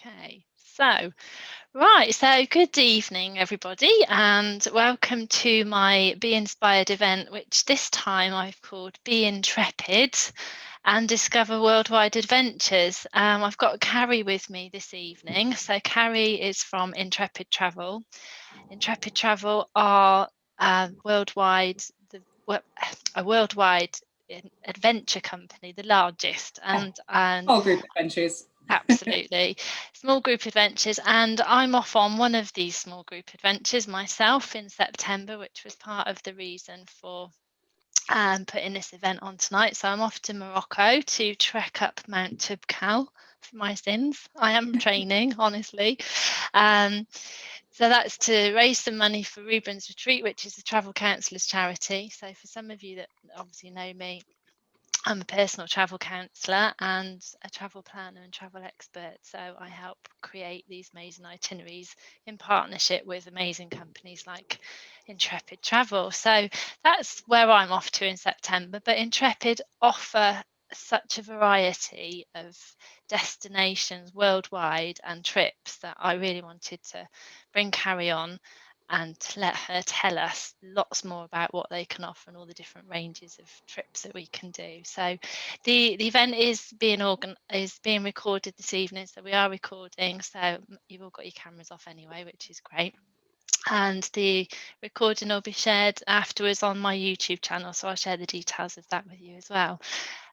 Okay, so good evening, everybody, and welcome to my Be Inspired event, which this time I've called Be Intrepid and Discover Worldwide Adventures. I've got Carrie with me this evening. So Carrie is from Intrepid Travel. Intrepid Travel are worldwide, a worldwide adventure company, the largest, and All group adventures. absolutely. Small group adventures. And I'm off on one of these small group adventures myself in September, which was part of the reason for putting this event on tonight. So I'm off to Morocco to trek up Mount Toubkal for my sins. I am training, honestly. So that's to raise some money for Reuben's Retreat, which is a travel counsellor's charity. So for some of you that obviously know me, I'm a personal travel counsellor and a travel planner and travel expert. So I help create these amazing itineraries in partnership with amazing companies like Intrepid Travel. So that's where I'm off to in September. But Intrepid offer such a variety of destinations worldwide and trips that I really wanted to bring Carrie on and to let her tell us lots more about what they can offer and all the different ranges of trips that we can do. So the event is being recorded this evening, so we are recording, so you've all got your cameras off anyway, which is great. And the recording will be shared afterwards on my YouTube channel, so I'll share the details of that with you as well.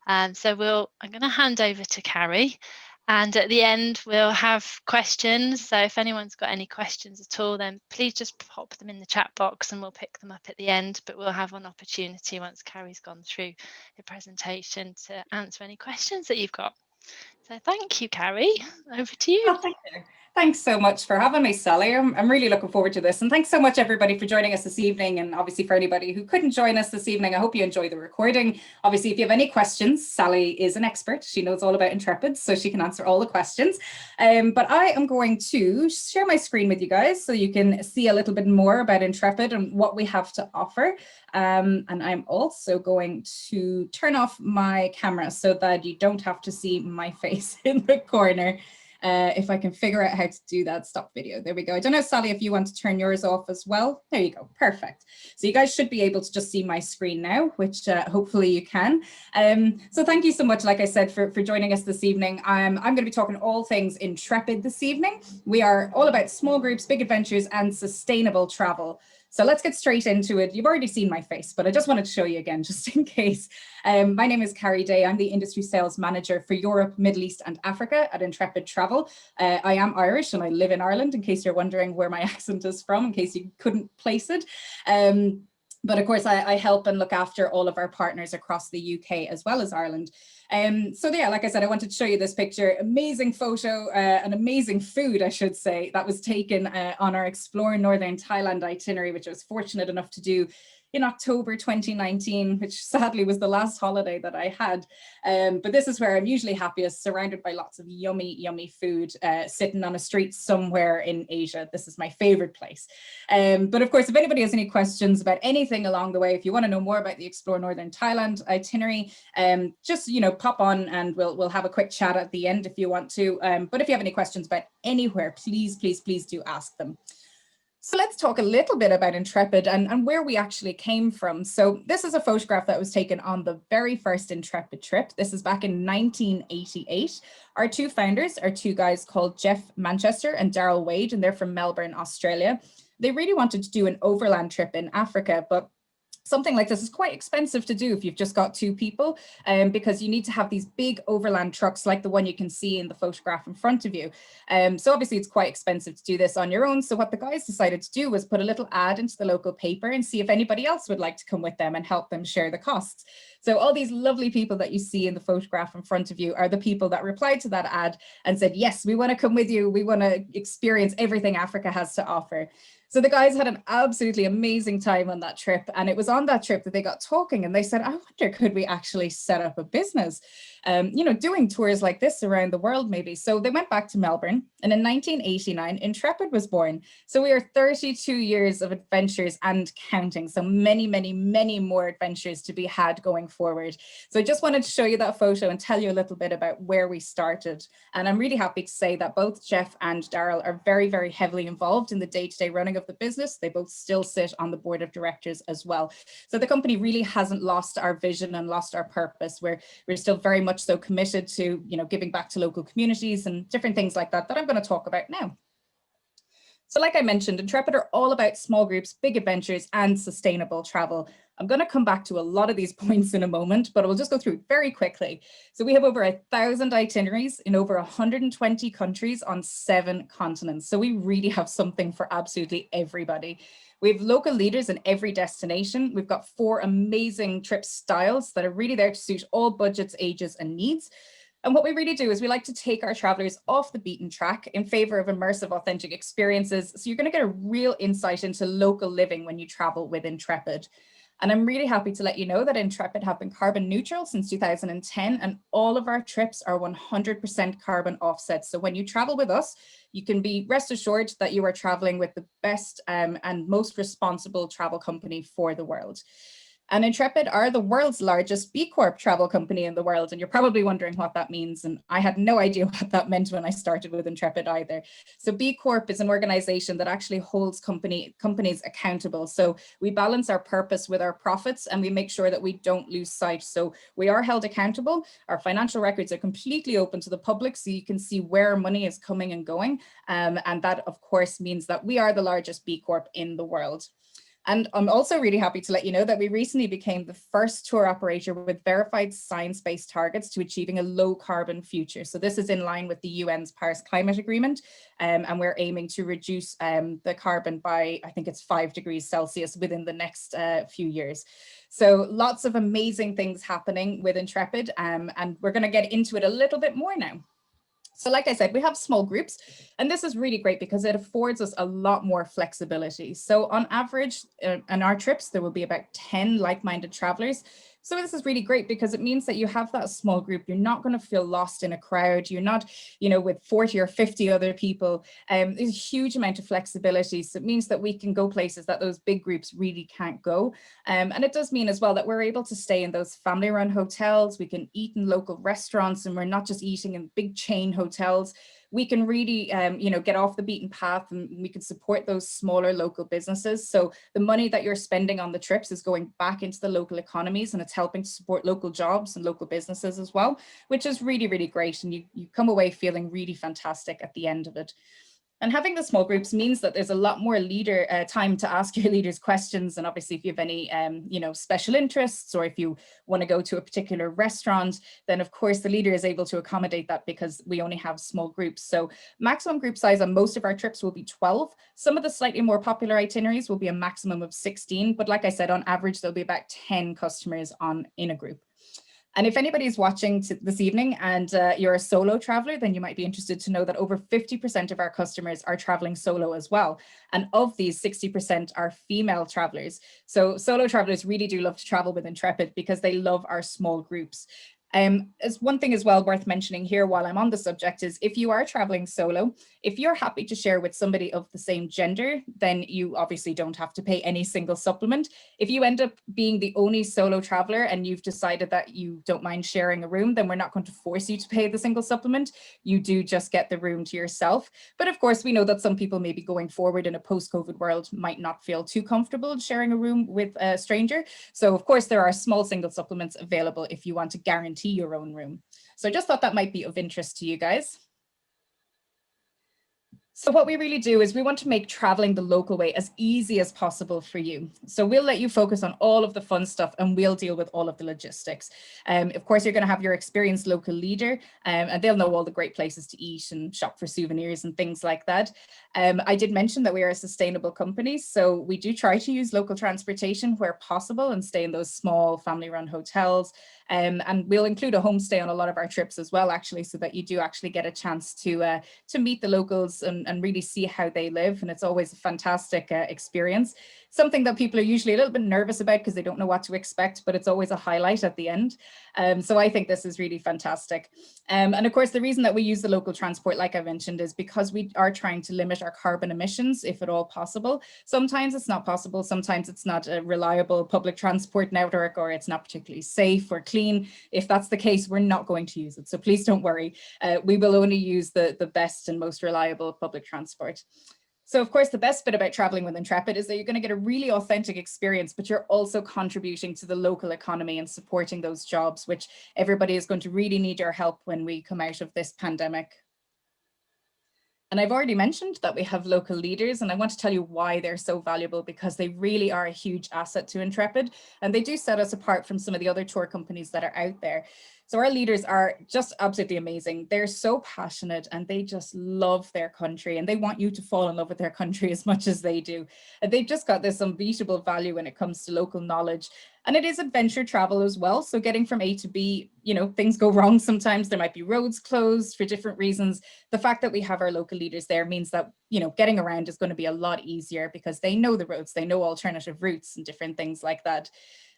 I'm going to hand over to Carrie, and at the end we'll have questions. So if anyone's got any questions at all, then please just pop them in the chat box and we'll pick them up at the end. But we'll have an opportunity once Carrie's gone through the presentation to answer any questions that you've got. So thank you, Carrie. Over to you. Oh, thank you. Thanks so much for having me, Sally. I'm really looking forward to this. And thanks so much, everybody, for joining us this evening. And obviously, for anybody who couldn't join us this evening, I hope you enjoy the recording. Obviously, if you have any questions, Sally is an expert. She knows all about Intrepid, so she can answer all the questions. But I am going to share my screen with you guys so you can see a little bit more about Intrepid and what we have to offer. And I'm also going to turn off my camera so that you don't have to see my face in the corner. If I can figure out how to do that, stop video. There we go. I don't know, Sally, if you want to turn yours off as well. There you go. Perfect. So you guys should be able to just see my screen now, which hopefully you can. So thank you so much, like I said, for joining us this evening. I'm going to be talking all things Intrepid this evening. We are all about small groups, big adventures, and sustainable travel. So let's get straight into it. You've already seen my face, but I just wanted to show you again, just in case. My name is Carrie Day. I'm the Industry Sales Manager for Europe, Middle East and Africa at Intrepid Travel. I am Irish and I live in Ireland, in case you're wondering where my accent is from, in case you couldn't place it. But of course, I help and look after all of our partners across the UK as well as Ireland. So yeah, like I said, I wanted to show you this picture, amazing photo, an amazing food, I should say, that was taken on our Explore Northern Thailand itinerary, which I was fortunate enough to do in October 2019, which sadly was the last holiday that I had. But this is where I'm usually happiest, surrounded by lots of yummy, yummy food, sitting on a street somewhere in Asia. This is my favorite place. But of course, if anybody has any questions about anything along the way, if you want to know more about the Explore Northern Thailand itinerary, just, pop on and we'll have a quick chat at the end if you want to. But if you have any questions about anywhere, please, please, please do ask them. So let's talk a little bit about Intrepid and where we actually came from. So this is a photograph that was taken on the very first Intrepid trip. This is back in 1988. Our two founders are two guys called Jeff Manchester and Daryl Wade, and they're from Melbourne, Australia. They really wanted to do an overland trip in Africa, but something like this is quite expensive to do if you've just got two people, because you need to have these big overland trucks like the one you can see in the photograph in front of you. So obviously it's quite expensive to do this on your own. So what the guys decided to do was put a little ad into the local paper and see if anybody else would like to come with them and help them share the costs. So all these lovely people that you see in the photograph in front of you are the people that replied to that ad and said, yes, we want to come with you. We want to experience everything Africa has to offer. So the guys had an absolutely amazing time on that trip. And it was on that trip that they got talking and they said, I wonder, could we actually set up a business? doing tours like this around the world maybe. So they went back to Melbourne, and in 1989, Intrepid was born. So we are 32 years of adventures and counting. So many, many, many more adventures to be had going forward. So I just wanted to show you that photo and tell you a little bit about where we started. And I'm really happy to say that both Jeff and Daryl are very, very heavily involved in the day-to-day running of the business. They both still sit on the board of directors as well. So the company really hasn't lost our vision and lost our purpose. We're still very much so committed to, giving back to local communities and different things like that I'm going to talk about now. So like I mentioned, Intrepid are all about small groups, big adventures, and sustainable travel. I'm going to come back to a lot of these points in a moment, but we'll just go through it very quickly. So we have over 1,000 itineraries in over 120 countries on 7 continents. So we really have something for absolutely everybody. We have local leaders in every destination. We've got 4 amazing trip styles that are really there to suit all budgets, ages, and needs. And what we really do is we like to take our travelers off the beaten track in favor of immersive, authentic experiences. So you're going to get a real insight into local living when you travel with Intrepid. And I'm really happy to let you know that Intrepid have been carbon neutral since 2010, and all of our trips are 100% carbon offsets. So when you travel with us, you can be rest assured that you are traveling with the best and most responsible travel company for the world. And Intrepid are the world's largest B Corp travel company in the world. And you're probably wondering what that means. And I had no idea what that meant when I started with Intrepid either. So B Corp is an organization that actually holds companies accountable. So we balance our purpose with our profits, and we make sure that we don't lose sight. So we are held accountable. Our financial records are completely open to the public, so you can see where money is coming and going. And that, of course, means that we are the largest B Corp in the world. And I'm also really happy to let you know that we recently became the first tour operator with verified science-based targets to achieving a low carbon future. So this is in line with the UN's Paris Climate Agreement, and we're aiming to reduce the carbon by, I think it's 5 degrees Celsius within the next few years. So lots of amazing things happening with Intrepid, and we're going to get into it a little bit more now. So like I said, we have small groups, and this is really great because it affords us a lot more flexibility. So on average, on our trips, there will be about 10 like-minded travelers. So this is really great because it means that you have that small group. You're not going to feel lost in a crowd. You're not, with 40 or 50 other people. There's a huge amount of flexibility. So it means that we can go places that those big groups really can't go. And it does mean as well that we're able to stay in those family-run hotels. We can eat in local restaurants, and we're not just eating in big chain hotels. We can really, get off the beaten path, and we can support those smaller local businesses. So the money that you're spending on the trips is going back into the local economies, and it's helping to support local jobs and local businesses as well, which is really, really great. And you come away feeling really fantastic at the end of it. And having the small groups means that there's a lot more time to ask your leaders questions. And obviously, if you have any, special interests, or if you want to go to a particular restaurant, then of course the leader is able to accommodate that because we only have small groups. So maximum group size on most of our trips will be 12. Some of the slightly more popular itineraries will be a maximum of 16. But like I said, on average, there'll be about 10 customers in a group. And if anybody's watching this evening and you're a solo traveler, then you might be interested to know that over 50% of our customers are traveling solo as well. And of these, 60% are female travelers. So solo travelers really do love to travel with Intrepid because they love our small groups. As one thing as well worth mentioning here while I'm on the subject is if you are traveling solo, if you're happy to share with somebody of the same gender, then you obviously don't have to pay any single supplement. If you end up being the only solo traveler and you've decided that you don't mind sharing a room, then we're not going to force you to pay the single supplement. You do just get the room to yourself. But of course, we know that some people maybe going forward in a post-COVID world might not feel too comfortable sharing a room with a stranger. So of course, there are small single supplements available if you want to guarantee your own room. So I just thought that might be of interest to you guys. So what we really do is we want to make traveling the local way as easy as possible for you. So we'll let you focus on all of the fun stuff, and we'll deal with all of the logistics. Of course, you're going to have your experienced local leader, and they'll know all the great places to eat and shop for souvenirs and things like that. I did mention that we are a sustainable company, so we do try to use local transportation where possible and stay in those small family-run hotels. And we'll include a homestay on a lot of our trips as well, actually, so that you do actually get a chance to meet the locals and and really see how they live. And it's always a fantastic experience. Something that people are usually a little bit nervous about because they don't know what to expect, but it's always a highlight at the end. So I think this is really fantastic. And of course, the reason that we use the local transport, like I mentioned, is because we are trying to limit our carbon emissions, if at all possible. Sometimes it's not possible. Sometimes it's not a reliable public transport network, or it's not particularly safe or clean. If that's the case, we're not going to use it. So please don't worry. We will only use the best and most reliable public transport. So of course, the best bit about traveling with Intrepid is that you're going to get a really authentic experience, but you're also contributing to the local economy and supporting those jobs, which everybody is going to really need your help when we come out of this pandemic. And I've already mentioned that we have local leaders, and I want to tell you why they're so valuable, because they really are a huge asset to Intrepid, and they do set us apart from some of the other tour companies that are out there. So our leaders are just absolutely amazing. They're so passionate and they just love their country, and they want you to fall in love with their country as much as they do. And they've just got this unbeatable value when it comes to local knowledge. And it is adventure travel as well. So getting from A to B, you know, things go wrong sometimes. There might be roads closed for different reasons. The fact that we have our local leaders there means that, you know, getting around is going to be a lot easier because they know the roads, they know alternative routes and different things like that.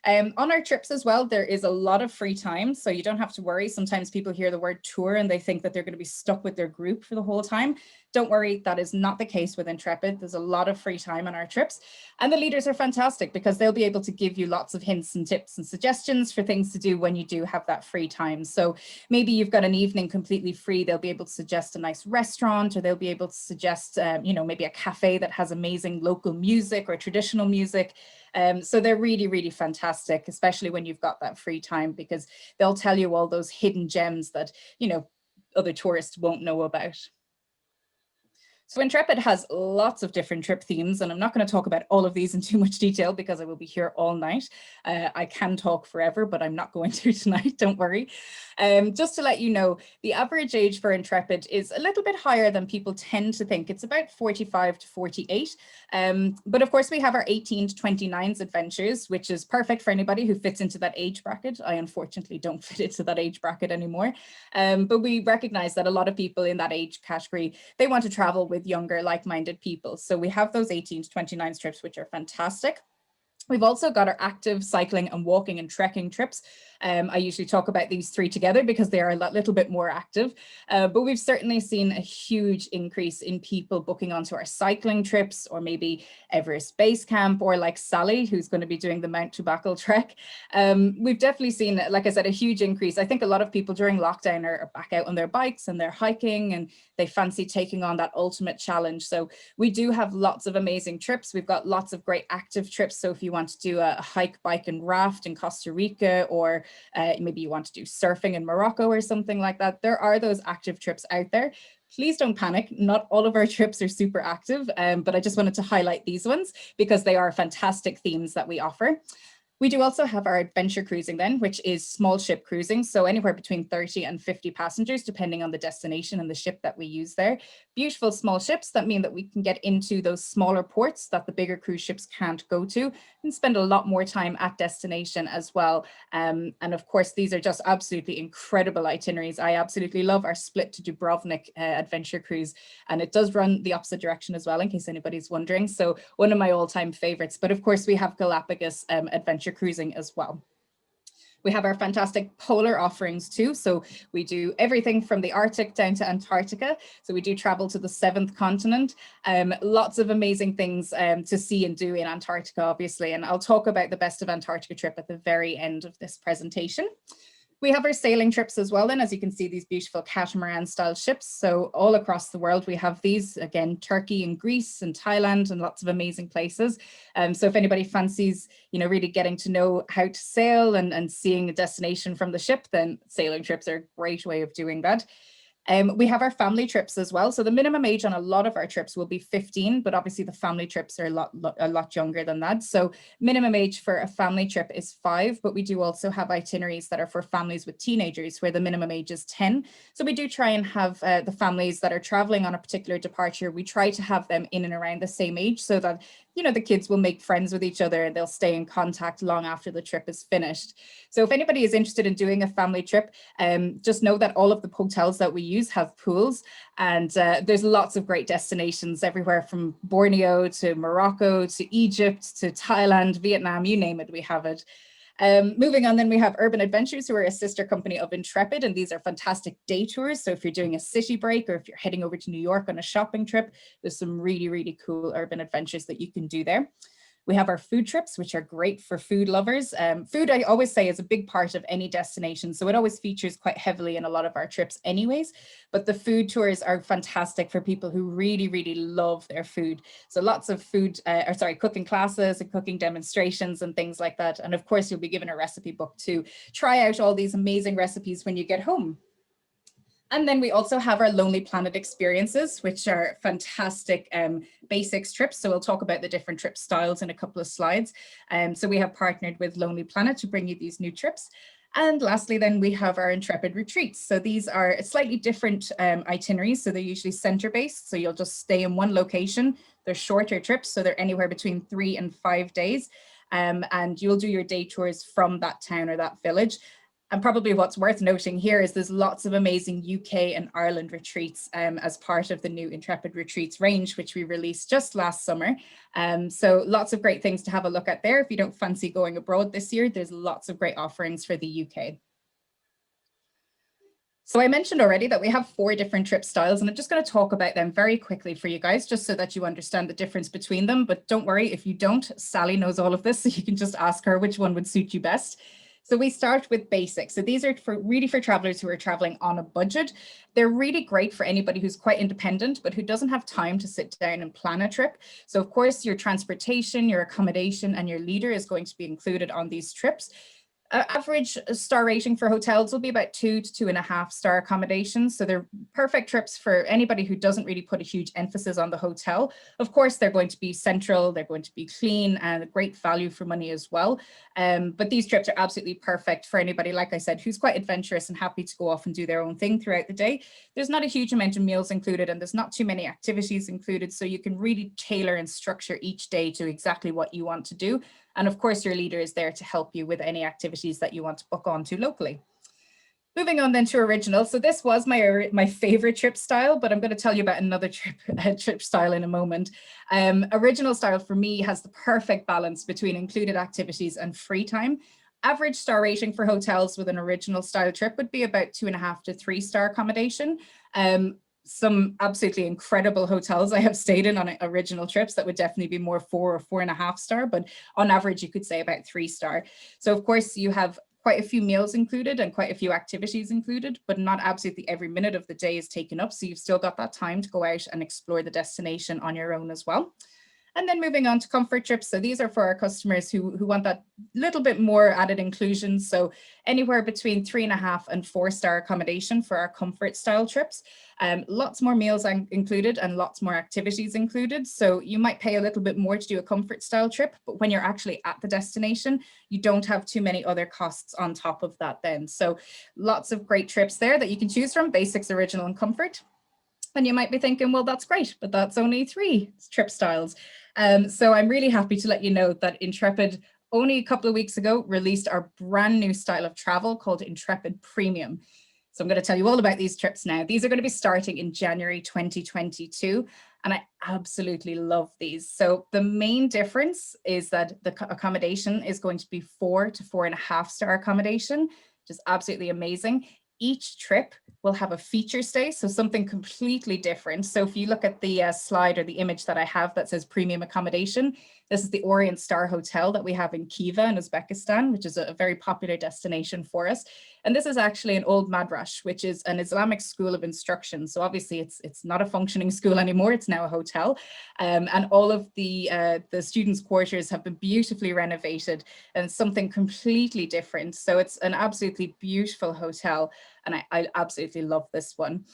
On our trips as well, there is a lot of free time, so you don't have to worry. Sometimes people hear the word tour and they think that they're going to be stuck with their group for the whole time. Don't worry, that is not the case with Intrepid. There's a lot of free time on our trips, and the leaders are fantastic because they'll be able to give you lots of hints and tips and suggestions for things to do when you do have that free time. So maybe you've got an evening completely free, they'll be able to suggest a nice restaurant, or they'll be able to suggest, you know, maybe a cafe that has amazing local music or traditional music. So they're really, really fantastic, especially when you've got that free time, because they'll tell you all those hidden gems that, you know, other tourists won't know about. So Intrepid has lots of different trip themes, and I'm not going to talk about all of these in too much detail because I will be here all night. I can talk forever, but I'm not going to tonight, don't worry. Just to let you know, the average age for Intrepid is a little bit higher than people tend to think. It's about 45 to 48. But of course, we have our 18 to 29s adventures, which is perfect for anybody who fits into that age bracket. I unfortunately don't fit into that age bracket anymore. But we recognize that a lot of people in that age category, they want to travel with younger, like-minded people. So we have those 18 to 29 trips, which are fantastic. We've also got our active cycling and walking and trekking trips. I usually talk about these three together because they are a little bit more active, but we've certainly seen a huge increase in people booking onto our cycling trips, or maybe Everest Base Camp, or like Sally, who's going to be doing the Mount Tobacco trek. We've definitely seen, like I said, a huge increase. I think a lot of people during lockdown are back out on their bikes and they're hiking, and they fancy taking on that ultimate challenge. So we do have lots of amazing trips. We've got lots of great active trips. So if you want to do a hike, bike and raft in Costa Rica, or maybe you want to do surfing in Morocco or something like that, there are those active trips out there. Please don't panic. Not all of our trips are super active, but I just wanted to highlight these ones because they are fantastic themes that we offer. We do also have our adventure cruising then, which is small ship cruising. So anywhere between 30 and 50 passengers, depending on the destination and the ship that we use there. Beautiful small ships that mean that we can get into those smaller ports that the bigger cruise ships can't go to, and spend a lot more time at destination as well. And of course, these are just absolutely incredible itineraries. I absolutely love our Split to Dubrovnik adventure cruise, and it does run the opposite direction as well, in case anybody's wondering. So one of my all-time favorites. But of course, we have Galapagos adventure cruising as well. We have our fantastic polar offerings too. So we do everything from the Arctic down to Antarctica. So we do travel to the 7th continent. Lots of amazing things to see and do in Antarctica, obviously. And I'll talk about the best of Antarctica trip at the very end of this presentation. We have our sailing trips as well, then, as you can see, these beautiful catamaran style ships. So all across the world, we have these, again, Turkey and Greece and Thailand and lots of amazing places. So if anybody fancies, you know, really getting to know how to sail and seeing a destination from the ship, then sailing trips are a great way of doing that. We have our family trips as well. So the minimum age on a lot of our trips will be 15, but obviously the family trips are a lot younger than that. So minimum age for a family trip is 5, but we do also have itineraries that are for families with teenagers where the minimum age is 10. So we do try and have the families that are traveling on a particular departure, we try to have them in and around the same age so that you know, the kids will make friends with each other and they'll stay in contact long after the trip is finished. So if anybody is interested in doing a family trip, just know that all of the hotels that we use have pools, and there's lots of great destinations everywhere from Borneo to Morocco to Egypt to Thailand, Vietnam, you name it, we have it. Moving on, then we have Urban Adventures, who are a sister company of Intrepid, and these are fantastic day tours. So if you're doing a city break or if you're heading over to New York on a shopping trip, there's some really, really cool urban adventures that you can do there. We have our food trips, which are great for food lovers. Food, I always say, is a big part of any destination. So it always features quite heavily in a lot of our trips anyways. But the food tours are fantastic for people who really, really love their food. So lots of cooking classes and cooking demonstrations and things like that. And of course, you'll be given a recipe book to try out all these amazing recipes when you get home. And then we also have our Lonely Planet experiences, which are fantastic basics trips. So we'll talk about the different trip styles in a couple of slides. So we have partnered with Lonely Planet to bring you these new trips. And lastly, then we have our Intrepid retreats. So these are slightly different itineraries. So they're usually center-based. So you'll just stay in one location. They're shorter trips. So they're anywhere between 3 and 5 days. And you'll do your day tours from that town or that village. And probably what's worth noting here is there's lots of amazing UK and Ireland retreats as part of the new Intrepid Retreats range, which we released just last summer. So lots of great things to have a look at there. If you don't fancy going abroad this year, there's lots of great offerings for the UK. So I mentioned already that we have 4 different trip styles, and I'm just going to talk about them very quickly for you guys, just so that you understand the difference between them. But don't worry, if you don't, Sally knows all of this, so you can just ask her which one would suit you best. So we start with basics. So these are really for travelers who are traveling on a budget. They're really great for anybody who's quite independent, but who doesn't have time to sit down and plan a trip. So of course, your transportation, your accommodation, and your leader is going to be included on these trips. Average star rating for hotels will be about 2 to 2.5 star accommodations. So they're perfect trips for anybody who doesn't really put a huge emphasis on the hotel. Of course, they're going to be central, they're going to be clean, and a great value for money as well. But these trips are absolutely perfect for anybody, like I said, who's quite adventurous and happy to go off and do their own thing throughout the day. There's not a huge amount of meals included, and there's not too many activities included. So you can really tailor and structure each day to exactly what you want to do. And of course, your leader is there to help you with any activities that you want to book onto locally. Moving on then to original. So this was my favorite trip style, but I'm going to tell you about another trip style in a moment. Original style for me has the perfect balance between included activities and free time. Average star rating for hotels with an original style trip would be about 2.5 to 3 star accommodation. Some absolutely incredible hotels I have stayed in on original trips that would definitely be more 4 or 4.5 star, but on average, you could say about 3 star. So of course you have quite a few meals included and quite a few activities included, but not absolutely every minute of the day is taken up. So you've still got that time to go out and explore the destination on your own as well. And then moving on to comfort trips. So these are for our customers who want that little bit more added inclusion. So anywhere between 3.5 and 4 star accommodation for our comfort style trips. Lots more meals included and lots more activities included. So you might pay a little bit more to do a comfort style trip, but when you're actually at the destination, you don't have too many other costs on top of that then. So lots of great trips there that you can choose from: basics, original, and comfort. And you might be thinking, well, that's great, but that's only 3 trip styles. So I'm really happy to let you know that Intrepid only a couple of weeks ago released our brand new style of travel called Intrepid Premium. So I'm going to tell you all about these trips now. These are going to be starting in January 2022, and I absolutely love these. So the main difference is that the accommodation is going to be 4 to 4.5 star accommodation, which is absolutely amazing. Each trip will have a feature stay, so something completely different. So if you look at the slide or the image that I have that says premium accommodation, this is the Orient Star Hotel that we have in Khiva in Uzbekistan, which is a very popular destination for us. And this is actually an old madrash, which is an Islamic school of instruction. So obviously it's not a functioning school anymore, it's now a hotel. And all of the students' quarters have been beautifully renovated and something completely different. So it's an absolutely beautiful hotel, and I absolutely love this one.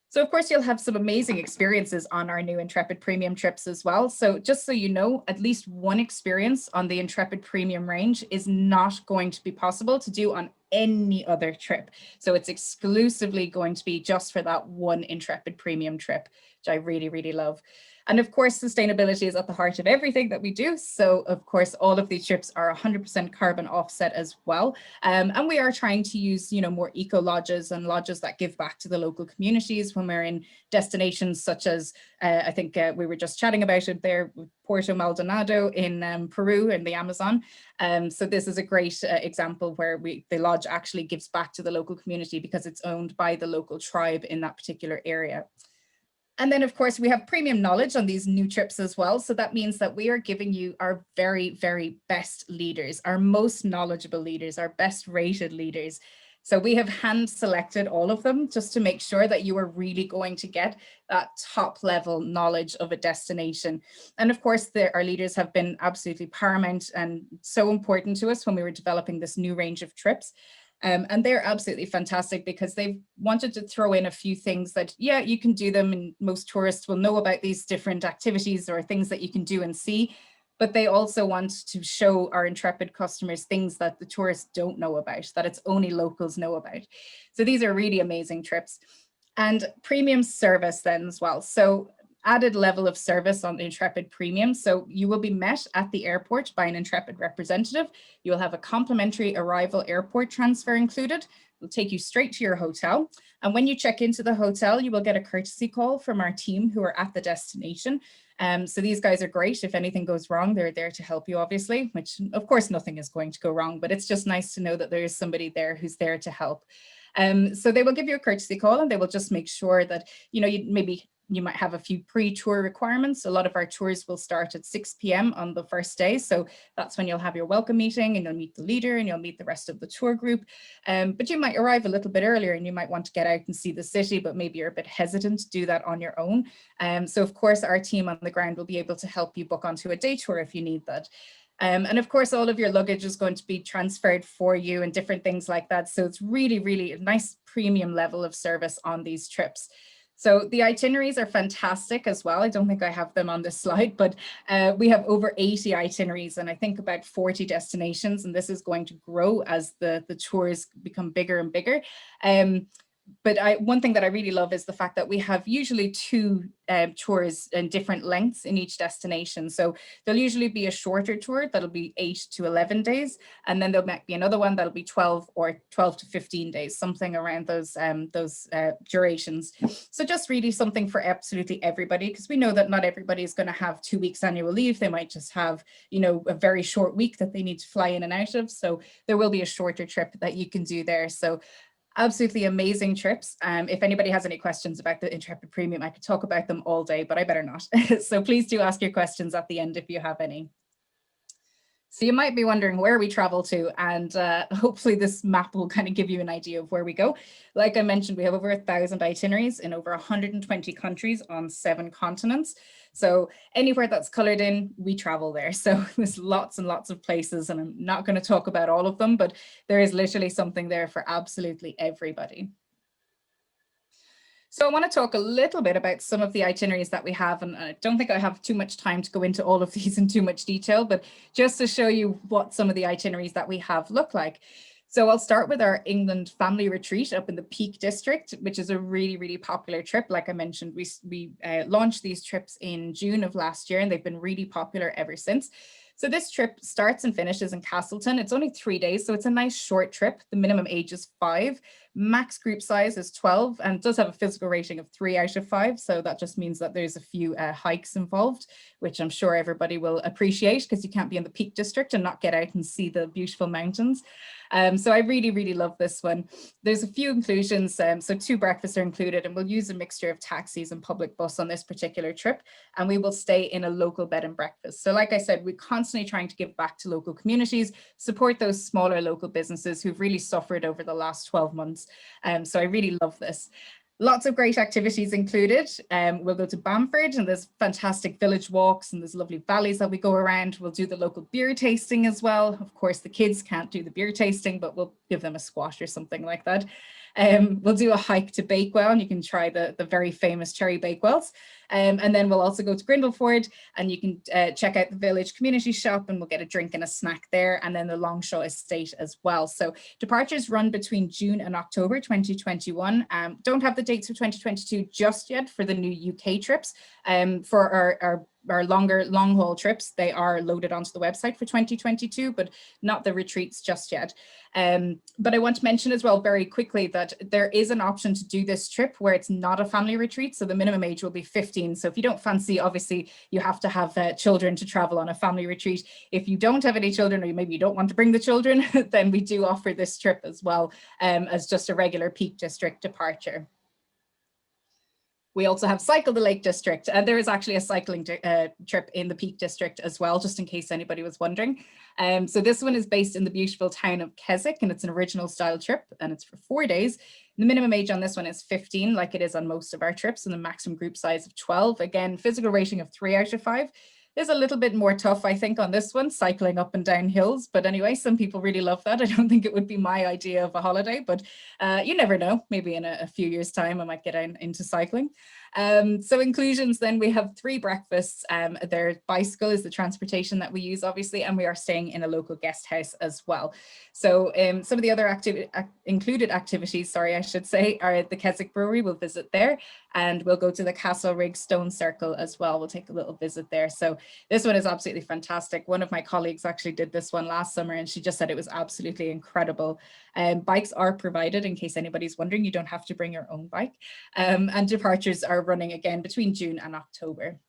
So of course, you'll have some amazing experiences on our new Intrepid Premium trips as well. So just so you know, at least one experience on the Intrepid Premium range is not going to be possible to do on any other trip. So it's exclusively going to be just for that one Intrepid premium trip, which I really, really love. And of course, sustainability is at the heart of everything that we do. So of course, all of these trips are 100% carbon offset as well. And we are trying to use, more eco lodges and lodges that give back to the local communities when we're in destinations such as, I think we were just chatting about it there, Puerto Maldonado in Peru in the Amazon. So this is a great example where the lodge actually gives back to the local community because it's owned by the local tribe in that particular area. And then, of course, we have premium knowledge on these new trips as well. So that means that we are giving you our very, very best leaders, our most knowledgeable leaders, our best rated leaders. So we have hand selected all of them just to make sure that you are really going to get that top level knowledge of a destination. And of course, our leaders have been absolutely paramount and so important to us when we were developing this new range of trips. And they're absolutely fantastic because they've wanted to throw in a few things that, yeah, you can do them, and most tourists will know about these different activities or things that you can do and see. But they also want to show our Intrepid customers things that the tourists don't know about, that it's only locals know about. So these are really amazing trips. And premium service then as well. So added level of service on the Intrepid Premium. So you will be met at the airport by an Intrepid representative. You will have a complimentary arrival airport transfer included. It'll take you straight to your hotel. And when you check into the hotel, you will get a courtesy call from our team who are at the destination. So these guys are great. If anything goes wrong, they're there to help you, obviously, which of course nothing is going to go wrong, but it's just nice to know that there is somebody there who's there to help. So they will give you a courtesy call and they will just make sure that, you might have a few pre-tour requirements. A lot of our tours will start at 6 p.m. on the first day. So that's when you'll have your welcome meeting and you'll meet the leader and you'll meet the rest of the tour group. But you might arrive a little bit earlier and you might want to get out and see the city, but maybe you're a bit hesitant to do that on your own. So of course, our team on the ground will be able to help you book onto a day tour if you need that. And of course, all of your luggage is going to be transferred for you and different things like that. So it's really, really a nice premium level of service on these trips. So the itineraries are fantastic as well. I don't think I have them on this slide, but we have over 80 itineraries and I think about 40 destinations, and this is going to grow as the tours become bigger and bigger. But one thing that I really love is the fact that we have usually two tours in different lengths in each destination. So there'll usually be a shorter tour that'll be 8 to 11 days, and then there might be another one that'll be 12 or 12 to 15 days, something around those durations. So just really something for absolutely everybody, because we know that not everybody is going to have 2 weeks annual leave. They might just have, a very short week that they need to fly in and out of. So there will be a shorter trip that you can do there. So absolutely amazing trips. If anybody has any questions about the Intrepid Premium, I could talk about them all day, but I better not. So please do ask your questions at the end if you have any. So you might be wondering where we travel to, and hopefully this map will kind of give you an idea of where we go. Like I mentioned, we have over 1,000 itineraries in over 120 countries on 7 continents. So anywhere that's colored in, we travel there. So there's lots and lots of places, and I'm not going to talk about all of them, but there is literally something there for absolutely everybody. So I want to talk a little bit about some of the itineraries that we have, and I don't think I have too much time to go into all of these in too much detail, but just to show you what some of the itineraries that we have look like. So I'll start with our England family retreat up in the Peak District, which is a really, really popular trip. Like I mentioned, we launched these trips in June of last year, and they've been really popular ever since. So this trip starts and finishes in Castleton. It's only 3 days, so it's a nice short trip. The minimum age is 5. Max group size is 12 and does have a physical rating of 3 out of 5. So that just means that there's a few hikes involved, which I'm sure everybody will appreciate, because you can't be in the Peak District and not get out and see the beautiful mountains. So I really, really love this one. There's a few inclusions. So 2 breakfasts are included, and we'll use a mixture of taxis and public bus on this particular trip. And we will stay in a local bed and breakfast. So like I said, we're constantly trying to give back to local communities, support those smaller local businesses who've really suffered over the last 12 months. So I really love this. Lots of great activities included. We'll go to Bamford, and there's fantastic village walks, and there's lovely valleys that we go around. We'll do the local beer tasting as well. Of course, the kids can't do the beer tasting, but we'll give them a squash or something like that. We'll do a hike to Bakewell, and you can try the very famous cherry bakewells. And then we'll also go to Grindleford, and you can check out the village community shop, and we'll get a drink and a snack there, and then the Longshaw Estate as well. So departures run between June and October 2021. Don't have the dates for 2022 just yet for the new UK trips. For our longer long haul trips, they are loaded onto the website for 2022, but not the retreats just yet. But I want to mention as well very quickly that there is an option to do this trip where it's not a family retreat. So the minimum age will be 15. So if you don't fancy, obviously you have to have children to travel on a family retreat. If you don't have any children, or maybe you don't want to bring the children, then we do offer this trip as well, as just a regular Peak District departure. We also have Cycle the Lake District, and there is actually a cycling trip in the Peak District as well, just in case anybody was wondering. So this one is based in the beautiful town of Keswick, and it's an original style trip, and it's for 4 days. The minimum age on this one is 15, like it is on most of our trips, and the maximum group size of 12. Again, physical rating of 3 out of 5. Is a little bit more tough, I think, on this one, cycling up and down hills. But anyway, some people really love that. I don't think it would be my idea of a holiday, but you never know. Maybe in a few years' time, I might get into cycling. So inclusions, then we have 3 breakfasts. Their bicycle is the transportation that we use, obviously, and we are staying in a local guest house as well. So some of the other included activities, sorry, I should say, are the Keswick Brewery. We'll visit there, and we'll go to the Castle Rig Stone Circle as well. We'll take a little visit there. So this one is absolutely fantastic. One of my colleagues actually did this one last summer, and she just said it was absolutely incredible. Bikes are provided, in case anybody's wondering. You don't have to bring your own bike. And departures are running again between June and October.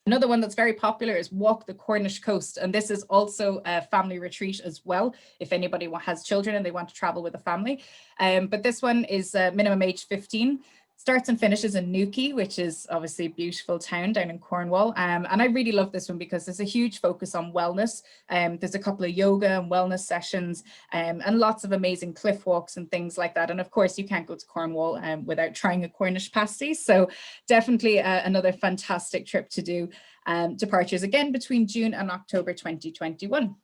Another one that's very popular is Walk the Cornish Coast, and this is also a family retreat as well, if anybody has children and they want to travel with a family. But this one is minimum age 15. Starts and finishes in Newquay, which is obviously a beautiful town down in Cornwall. And I really love this one because there's a huge focus on wellness. There's a couple of yoga and wellness sessions, and lots of amazing cliff walks and things like that. And of course, you can't go to Cornwall without trying a Cornish pasty. So definitely another fantastic trip to do. Departures again between June and October 2021.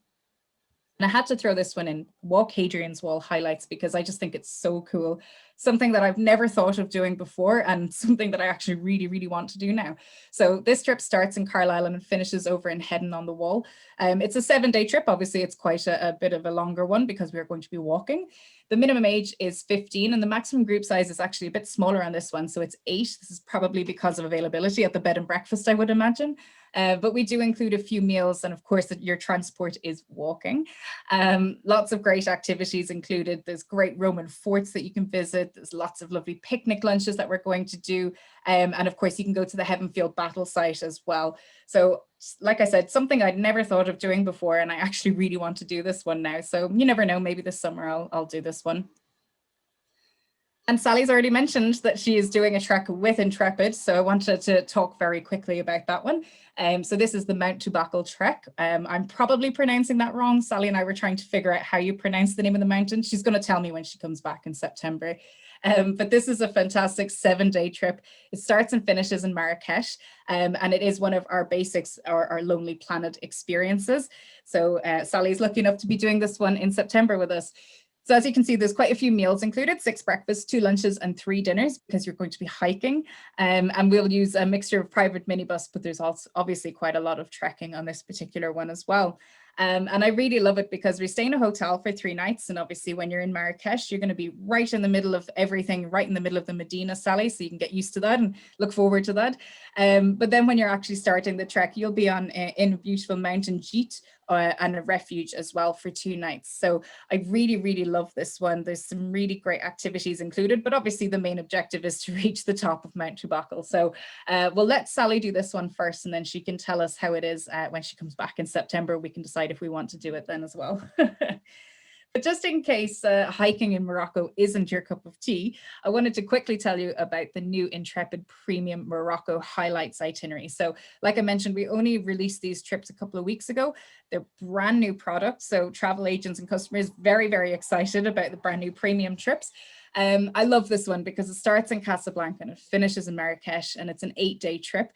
And I had to throw this one in, Walk Hadrian's Wall highlights, because I just think it's so cool. Something that I've never thought of doing before, and something that I actually really, really want to do now. So this trip starts in Carlisle and finishes over in Heddon on the Wall. It's a 7-day trip. Obviously, it's quite a bit of a longer one because we're going to be walking. The minimum age is 15, and the maximum group size is actually a bit smaller on this one. So it's 8. This is probably because of availability at the bed and breakfast, I would imagine. But we do include a few meals, and of course that your transport is walking. Lots of great activities included. There's great Roman forts that you can visit. There's lots of lovely picnic lunches that we're going to do. And of course you can go to the Heavenfield battle site as well. So like I said, something I'd never thought of doing before, and I actually really want to do this one now. So you never know, maybe this summer I'll do this one. And Sally's already mentioned that she is doing a trek with Intrepid, so I wanted to talk very quickly about that one. So this is the Mount Tubbackle trek. I'm probably pronouncing that wrong. Sally and I were trying to figure out how you pronounce the name of the mountain. She's going to tell me when she comes back in September. But this is a fantastic 7-day trip. It starts and finishes in Marrakesh, and it is one of our basics, our Lonely Planet experiences. So Sally's lucky enough to be doing this one in September with us. So as you can see, there's quite a few meals included, 6 breakfasts, 2 lunches and 3 dinners, because you're going to be hiking. And we'll use a mixture of private minibus, but there's also obviously quite a lot of trekking on this particular one as well. And I really love it because we stay in a hotel for 3 nights. And obviously when you're in Marrakesh, you're going to be right in the middle of everything, right in the middle of the Medina, Sally. So you can get used to that and look forward to that. But then when you're actually starting the trek, you'll be in a beautiful mountain gîte and a refuge as well for 2 nights. So I really, really love this one. There's some really great activities included, but obviously the main objective is to reach the top of Mount Tubbackle. So we'll let Sally do this one first, and then she can tell us how it is when she comes back in September. We can decide if we want to do it then as well. But just in case hiking in Morocco isn't your cup of tea, I wanted to quickly tell you about the new Intrepid Premium Morocco Highlights itinerary. So like I mentioned, we only released these trips a couple of weeks ago. They're brand new products. So travel agents and customers very, very excited about the brand new premium trips. I love this one because it starts in Casablanca and it finishes in Marrakesh, and it's an 8-day trip.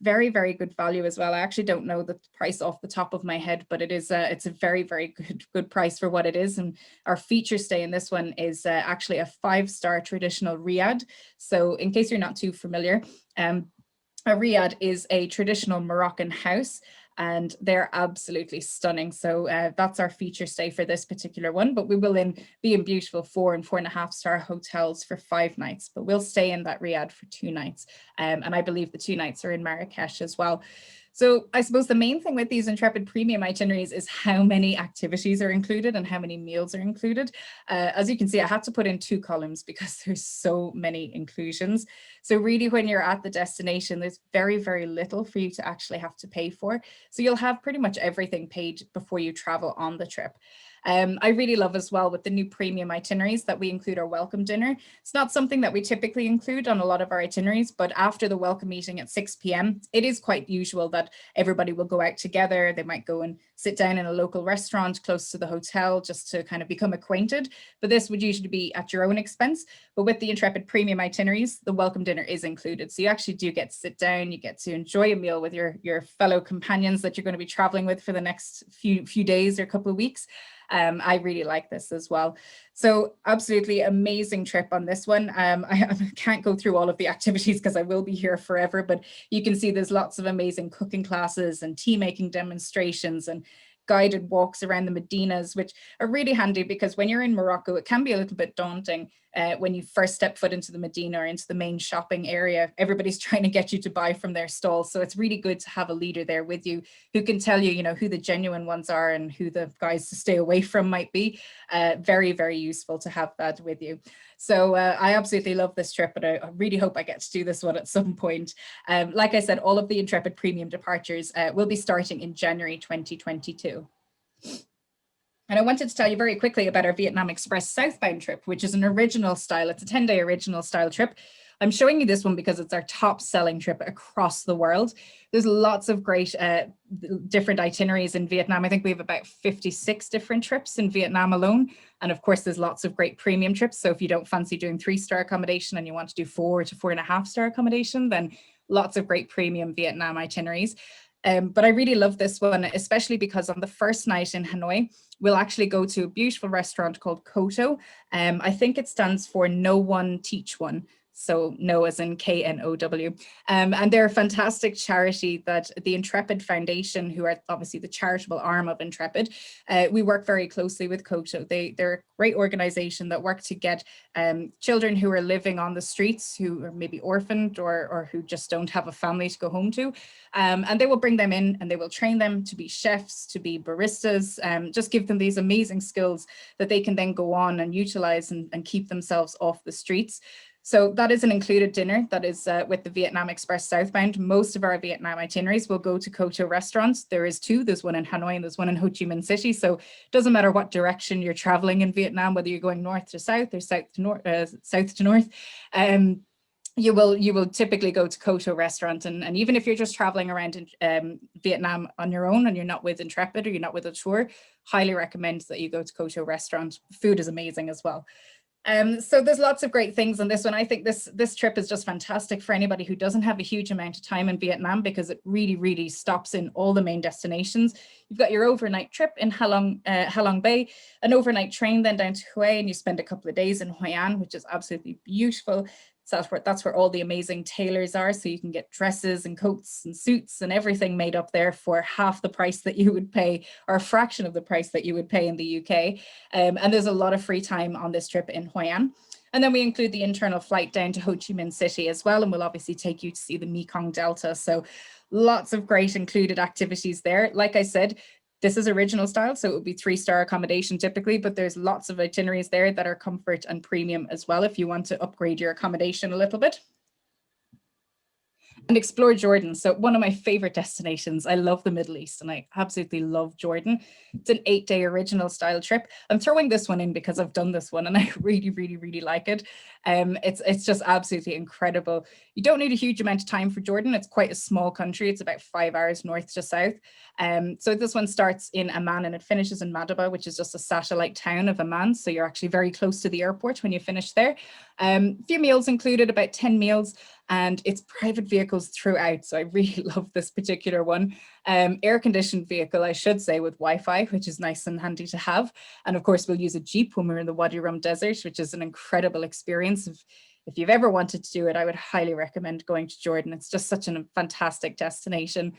very, very good value as well. I actually don't know the price off the top of my head, but it's a very, very good price for what it is. And our feature stay in this one is actually a 5-star traditional riad. So in case you're not too familiar, a riad is a traditional Moroccan house, and they're absolutely stunning. So that's our feature stay for this particular one, but we will be in beautiful 4 and 4.5 star hotels for 5 nights, but we'll stay in that riad for 2 nights. And I believe the 2 nights are in Marrakesh as well. So I suppose the main thing with these Intrepid premium itineraries is how many activities are included and how many meals are included. As you can see, I had to put in 2 columns because there's so many inclusions. So really, when you're at the destination, there's very, very little for you to actually have to pay for. So you'll have pretty much everything paid before you travel on the trip. I really love as well with the new premium itineraries that we include our welcome dinner. It's not something that we typically include on a lot of our itineraries, but after the welcome meeting at 6 p.m., it is quite usual that everybody will go out together. They might go and sit down in a local restaurant close to the hotel just to kind of become acquainted. But this would usually be at your own expense. But with the Intrepid premium itineraries, the welcome dinner is included. So you actually do get to sit down, you get to enjoy a meal with your fellow companions that you're going to be traveling with for the next few days or couple of weeks. I really like this as well. So absolutely amazing trip on this one. I can't go through all of the activities because I will be here forever, but you can see there's lots of amazing cooking classes and tea making demonstrations and guided walks around the Medinas, which are really handy because when you're in Morocco, it can be a little bit daunting when you first step foot into the Medina or into the main shopping area. Everybody's trying to get you to buy from their stalls. So it's really good to have a leader there with you who can tell you, who the genuine ones are and who the guys to stay away from might be. Very, very useful to have that with you. So I absolutely love this trip, but I really hope I get to do this one at some point. Like I said, all of the Intrepid premium departures will be starting in January 2022. And I wanted to tell you very quickly about our Vietnam Express southbound trip, which is an original style. It's a 10-day original style trip. I'm showing you this one because it's our top selling trip across the world. There's lots of great different itineraries in Vietnam. I think we have about 56 different trips in Vietnam alone. And of course, there's lots of great premium trips. So if you don't fancy doing 3-star accommodation and you want to do 4 to 4.5 star accommodation, then lots of great premium Vietnam itineraries. But I really love this one, especially because on the first night in Hanoi, we'll actually go to a beautiful restaurant called Koto. I think it stands for No One Teach One. So no as in KNOW. And they're a fantastic charity that the Intrepid Foundation, who are obviously the charitable arm of Intrepid, we work very closely with Koto. They're a great organization that work to get children who are living on the streets, who are maybe orphaned or who just don't have a family to go home to. And they will bring them in and they will train them to be chefs, to be baristas, just give them these amazing skills that they can then go on and utilize and keep themselves off the streets. So that is an included dinner that is with the Vietnam Express southbound. Most of our Vietnam itineraries will go to Koto restaurants. There is 2. There's one in Hanoi and there's one in Ho Chi Minh City. So it doesn't matter what direction you're traveling in Vietnam, whether you're going north to south or south to north. You will typically go to Koto restaurant, and even if you're just traveling around in Vietnam on your own and you're not with Intrepid or you're not with a tour, highly recommend that you go to Koto restaurant. Food is amazing as well. So there's lots of great things on this one. I think this trip is just fantastic for anybody who doesn't have a huge amount of time in Vietnam because it really, really stops in all the main destinations. You've got your overnight trip in Halong Bay, an overnight train then down to Hue, and you spend a couple of days in Hoi An, which is absolutely beautiful. So that's where all the amazing tailors are. So you can get dresses and coats and suits and everything made up there for half the price that you would pay, or a fraction of the price that you would pay in the UK. And there's a lot of free time on this trip in Hoi An. And then we include the internal flight down to Ho Chi Minh City as well. And we'll obviously take you to see the Mekong Delta. So lots of great included activities there. Like I said, this is original style, so it would be 3-star accommodation typically, but there's lots of itineraries there that are comfort and premium as well if you want to upgrade your accommodation a little bit. And explore Jordan. So one of my favorite destinations. I love the Middle East and I absolutely love Jordan. It's an 8-day original style trip. I'm throwing this one in because I've done this one and I really, really, really like it. It's just absolutely incredible. You don't need a huge amount of time for Jordan. It's quite a small country. It's about 5 hours north to south. So this one starts in Amman and it finishes in Madaba, which is just a satellite town of Amman. So you're actually very close to the airport when you finish there. A few meals included, about 10 meals. and it's private vehicles throughout. So I really love this particular one. Air-conditioned vehicle, I should say, with Wi-Fi, which is nice and handy to have. And of course, we'll use a Jeep when we're in the Wadi Rum Desert, which is an incredible experience. If you've ever wanted to do it, I would highly recommend going to Jordan. It's just such a fantastic destination.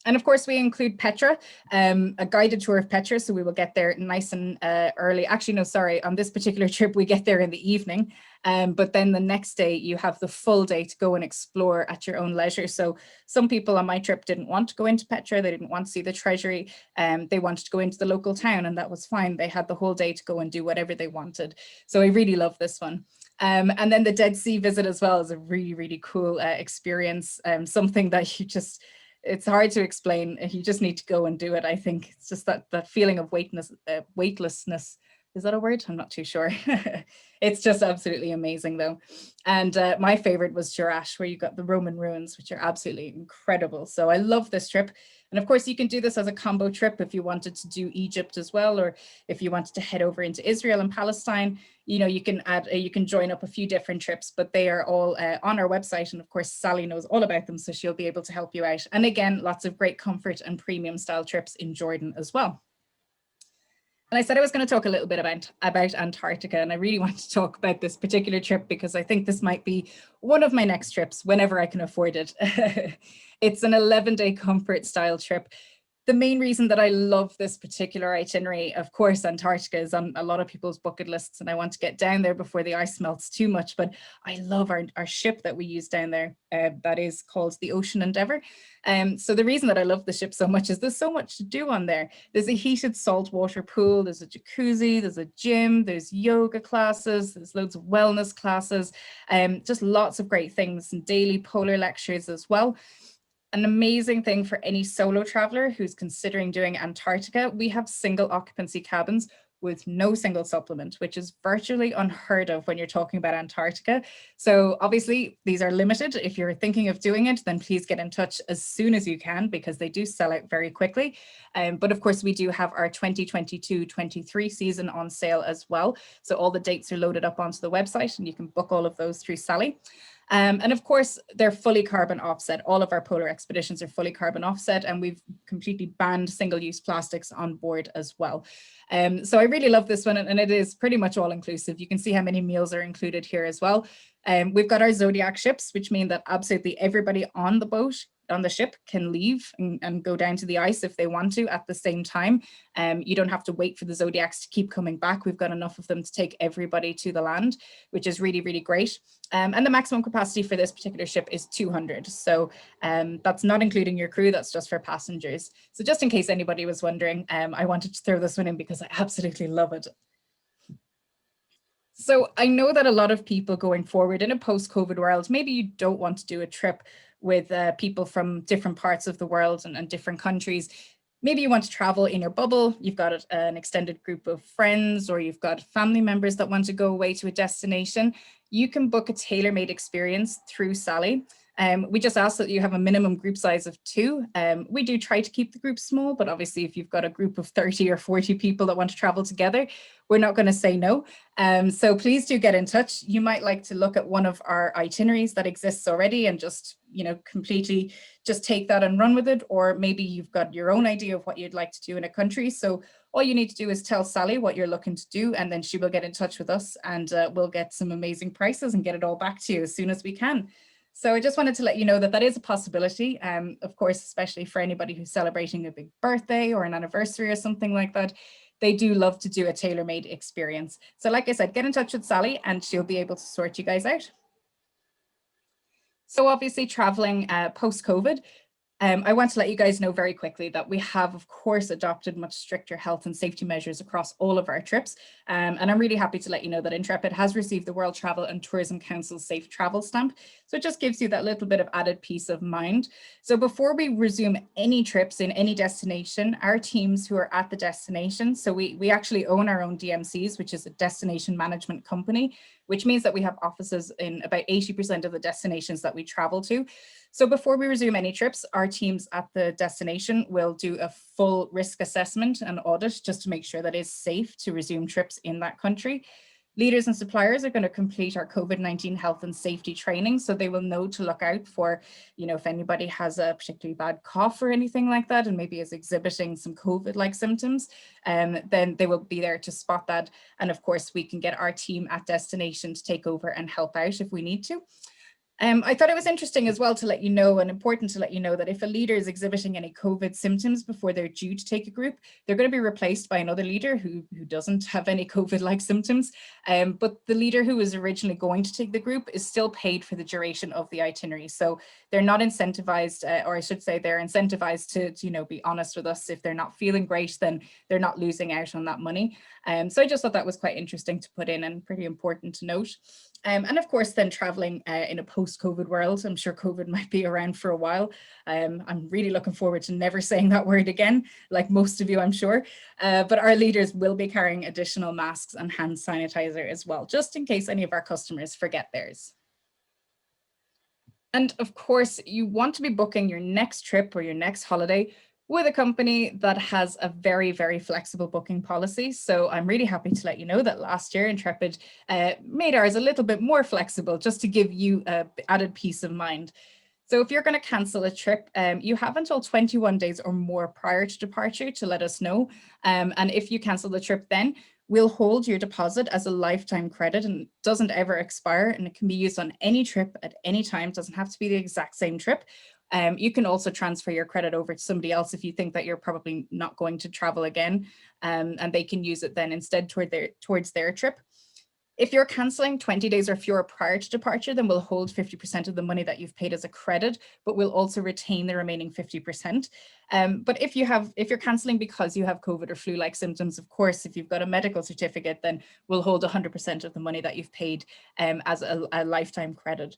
And of course, we include Petra, a guided tour of Petra. So we will get there nice and early. Actually, no, sorry. On this particular trip, we get there in the evening. But then the next day, you have the full day to go and explore at your own leisure. So some people on my trip didn't want to go into Petra. They didn't want to see the treasury. They wanted to go into the local town, and that was fine. They had the whole day to go and do whatever they wanted. So I really love this one. And then the Dead Sea visit as well is a really, really cool experience. Something that it's hard to explain. You just need to go and do it. I think it's just that feeling of weightlessness. Is that a word? I'm not too sure. It's just absolutely amazing though. And my favorite was Jerash, where you got the Roman ruins, which are absolutely incredible. So I love this trip. And of course, you can do this as a combo trip if you wanted to do Egypt as well, or if you wanted to head over into Israel and Palestine. You can join up a few different trips, but they are all on our website. And of course, Sally knows all about them, so she'll be able to help you out. And again, lots of great comfort and premium style trips in Jordan as well. And I said I was going to talk a little bit about Antarctica, and I really want to talk about this particular trip because I think this might be one of my next trips whenever I can afford it. It's an 11-day comfort style trip. The main reason that I love this particular itinerary, of course, Antarctica is on a lot of people's bucket lists, and I want to get down there before the ice melts too much. But I love our ship that we use down there. That is called the Ocean Endeavour. So the reason that I love the ship so much is there's so much to do on there. There's a heated saltwater pool, there's a jacuzzi, there's a gym, there's yoga classes, there's loads of wellness classes, just lots of great things, and daily polar lectures as well. An amazing thing for any solo traveler who's considering doing Antarctica, we have single occupancy cabins with no single supplement, which is virtually unheard of when you're talking about Antarctica. So obviously these are limited. If you're thinking of doing it, then please get in touch as soon as you can, because they do sell out very quickly. But of course, we do have our 2022-23 season on sale as well. So all the dates are loaded up onto the website, and you can book all of those through Sally. And of course, they're fully carbon offset. All of our polar expeditions are fully carbon offset, and we've completely banned single-use plastics on board as well. So I really love this one, and it is pretty much all inclusive. You can see how many meals are included here as well. We've got our Zodiac ships, which mean that absolutely everybody on the boat, on the ship, can leave and go down to the ice if they want to at the same time. You don't have to wait for the Zodiacs to keep coming back. We've got enough of them to take everybody to the land, which is really, really great. And the maximum capacity for this particular ship is 200. So that's not including your crew, that's just for passengers. So just in case anybody was wondering, I wanted to throw this one in because I absolutely love it. So I know that a lot of people going forward in a post-COVID world, maybe you don't want to do a trip with people from different parts of the world and different countries. Maybe you want to travel in your bubble, you've got an extended group of friends, or you've got family members that want to go away to a destination. You can book a tailor-made experience through Sally. We just ask that you have a minimum group size of 2. We do try to keep the group small, but obviously if you've got a group of 30 or 40 people that want to travel together, we're not going to say no. So please do get in touch. You might like to look at one of our itineraries that exists already and just, completely just take that and run with it. Or maybe you've got your own idea of what you'd like to do in a country. So all you need to do is tell Sally what you're looking to do, and then she will get in touch with us, and we'll get some amazing prices and get it all back to you as soon as we can. So I just wanted to let you know that that is a possibility. Of course, especially for anybody who's celebrating a big birthday or an anniversary or something like that, they do love to do a tailor-made experience. So like I said, get in touch with Sally and she'll be able to sort you guys out. So obviously traveling post-COVID, I want to let you guys know very quickly that we have, of course, adopted much stricter health and safety measures across all of our trips. And I'm really happy to let you know that Intrepid has received the World Travel and Tourism Council's Safe Travel Stamp. So it just gives you that little bit of added peace of mind. So before we resume any trips in any destination, our teams who are at the destination, so we actually own our own DMCs, which is a destination management company, which means that we have offices in about 80% of the destinations that we travel to. So before we resume any trips, our teams at the destination will do a full risk assessment and audit just to make sure that it's safe to resume trips in that country. Leaders and suppliers are going to complete our COVID-19 health and safety training, so they will know to look out for, if anybody has a particularly bad cough or anything like that, and maybe is exhibiting some COVID-like symptoms, then they will be there to spot that. And of course, we can get our team at destination to take over and help out if we need to. I thought it was interesting as well to let you know, and important to let you know, that if a leader is exhibiting any COVID symptoms before they're due to take a group, they're going to be replaced by another leader who doesn't have any COVID-like symptoms. But the leader who was originally going to take the group is still paid for the duration of the itinerary. So they're not incentivized, or I should say they're incentivized to be honest with us. If they're not feeling great, then they're not losing out on that money. So I just thought that was quite interesting to put in and pretty important to note. And of course, then traveling in a post-COVID world, I'm sure COVID might be around for a while. I'm really looking forward to never saying that word again, like most of you, I'm sure. But our leaders will be carrying additional masks and hand sanitizer as well, just in case any of our customers forget theirs. And of course, you want to be booking your next trip or your next holiday with a company that has a very, very flexible booking policy. So I'm really happy to let you know that last year Intrepid made ours a little bit more flexible, just to give you added peace of mind. So if you're going to cancel a trip, you have until 21 days or more prior to departure to let us know. And if you cancel the trip, then we'll hold your deposit as a lifetime credit, and it doesn't ever expire, and it can be used on any trip at any time. It doesn't have to be the exact same trip. You can also transfer your credit over to somebody else if you think that you're probably not going to travel again, and they can use it then instead towards their trip. If you're cancelling 20 days or fewer prior to departure, then we'll hold 50% of the money that you've paid as a credit, but we'll also retain the remaining 50%. But if you're cancelling because you have COVID or flu-like symptoms, of course, if you've got a medical certificate, then we'll hold 100% of the money that you've paid as a lifetime credit.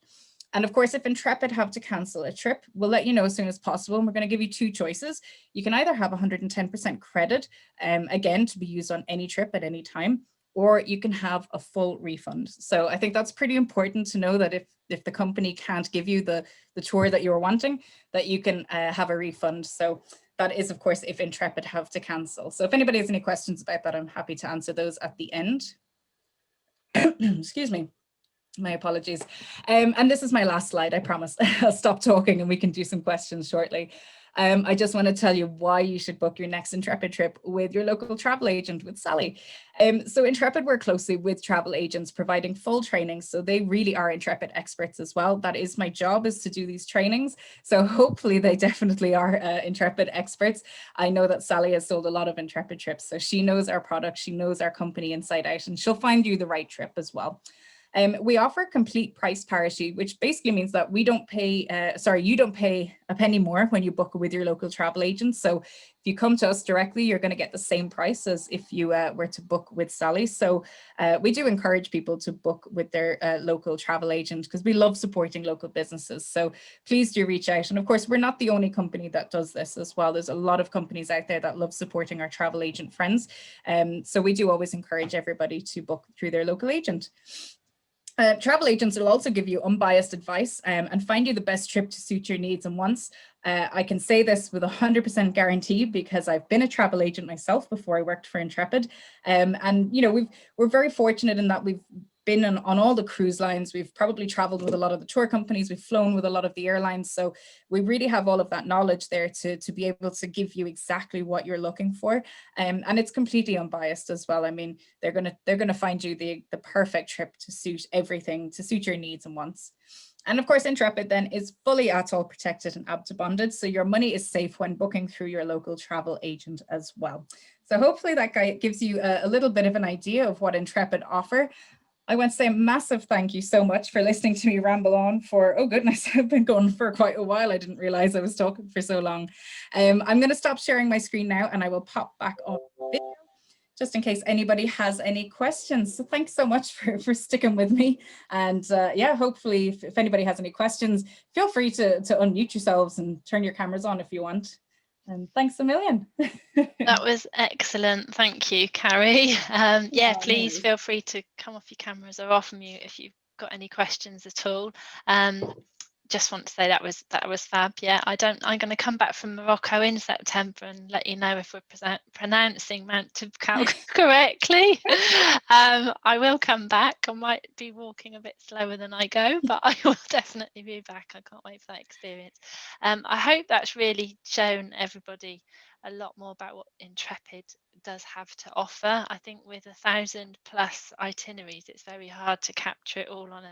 And of course, if Intrepid have to cancel a trip, we'll let you know as soon as possible. And we're going to give you two choices. You can either have 110% credit, again, to be used on any trip at any time, or you can have a full refund. So I think that's pretty important to know, that if the company can't give you the tour that you're wanting, that you can have a refund. So that is, of course, if Intrepid have to cancel. So if anybody has any questions about that, I'm happy to answer those at the end. Excuse me. My apologies. And this is my last slide, I promise. I'll stop talking and we can do some questions shortly. I just want to tell you why you should book your next Intrepid trip with your local travel agent, with Sally. So Intrepid work closely with travel agents, providing full training. So they really are Intrepid experts as well. That is my job, is to do these trainings. So hopefully they definitely are Intrepid experts. I know that Sally has sold a lot of Intrepid trips, so she knows our product, she knows our company inside out, and she'll find you the right trip as well. We offer complete price parity, which basically means that you don't pay a penny more when you book with your local travel agent. So if you come to us directly, you're going to get the same price as if you were to book with Sally. So we do encourage people to book with their local travel agent, because we love supporting local businesses. So please do reach out. And of course, we're not the only company that does this as well. There's a lot of companies out there that love supporting our travel agent friends. So we do always encourage everybody to book through their local agent. Travel agents will also give you unbiased advice and find you the best trip to suit your needs and wants. I can say this with 100% guarantee, because I've been a travel agent myself before I worked for Intrepid. And we're very fortunate in that we've been on all the cruise lines. We've probably traveled with a lot of the tour companies. We've flown with a lot of the airlines. So we really have all of that knowledge there to be able to give you exactly what you're looking for. And it's completely unbiased as well. I mean, they're gonna find you the perfect trip to suit everything, to suit your needs and wants. And of course, Intrepid then is fully ATOL protected and ABTA bonded, so your money is safe when booking through your local travel agent as well. So hopefully that gives you a little bit of an idea of what Intrepid offer. I want to say a massive thank you so much for listening to me ramble on for, oh goodness, I've been going for quite a while. I didn't realize I was talking for so long. I'm going to stop sharing my screen now, and I will pop back on video just in case anybody has any questions. So thanks so much for sticking with me. And yeah, hopefully if anybody has any questions, feel free to unmute yourselves and turn your cameras on if you want. And thanks a million. That was excellent. Thank you, Carrie. Yeah, please feel free to come off your cameras or off mute if you've got any questions at all. just want to say that was fab. Yeah, I'm going to come back from Morocco in September and let you know if we're pronouncing Mount Toubkal correctly. I will come back. I might be walking a bit slower than I go, but I will definitely be back. I can't wait for that experience. I hope that's really shown everybody a lot more about what Intrepid does have to offer. I think with 1,000+ itineraries, it's very hard to capture it all on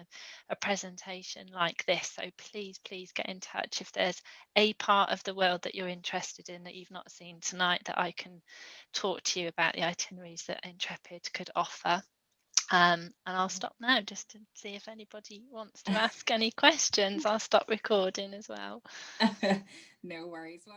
a presentation like this. So please get in touch if there's a part of the world that you're interested in that you've not seen tonight, that I can talk to you about the itineraries that Intrepid could offer. And I'll stop now just to see if anybody wants to ask any questions. I'll stop recording as well. No worries. Well,